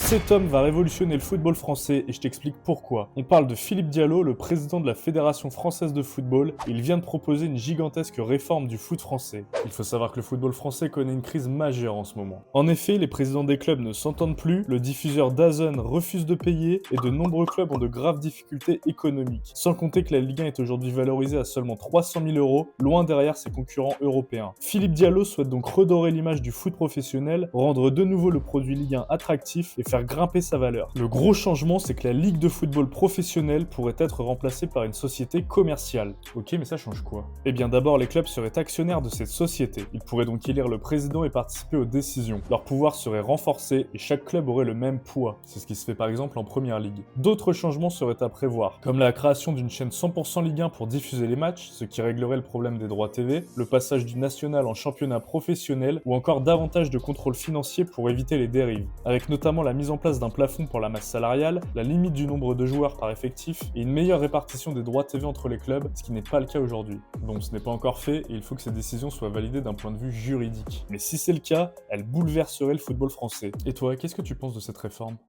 Cet homme va révolutionner le football français et je t'explique pourquoi. On parle de Philippe Diallo, le président de la Fédération française de football. Il vient de proposer une gigantesque réforme du foot français. Il faut savoir que le football français connaît une crise majeure en ce moment. En effet, les présidents des clubs ne s'entendent plus, le diffuseur DAZN refuse de payer et de nombreux clubs ont de graves difficultés économiques. Sans compter que la Ligue 1 est aujourd'hui valorisée à seulement 300 000 €, loin derrière ses concurrents européens. Philippe Diallo souhaite donc redorer l'image du foot professionnel, rendre de nouveau le produit Ligue 1 attractif et faire grimper sa valeur. Le gros changement, c'est que la Ligue de football professionnel pourrait être remplacée par une société commerciale. Ok, mais ça change quoi? Eh bien d'abord, les clubs seraient actionnaires de cette société. Ils pourraient donc élire le président et participer aux décisions. Leur pouvoir serait renforcé et chaque club aurait le même poids. C'est ce qui se fait par exemple en Première Ligue. D'autres changements seraient à prévoir, comme la création d'une chaîne 100% Ligue 1 pour diffuser les matchs, ce qui réglerait le problème des droits TV, le passage du national en championnat professionnel ou encore davantage de contrôle financier pour éviter les dérives, avec notamment la mise en place d'un plafond pour la masse salariale, la limite du nombre de joueurs par effectif et une meilleure répartition des droits TV entre les clubs, ce qui n'est pas le cas aujourd'hui. Bon, ce n'est pas encore fait et il faut que ces décisions soient validées d'un point de vue juridique. Mais si c'est le cas, elles bouleverseraient le football français. Et toi, qu'est-ce que tu penses de cette réforme?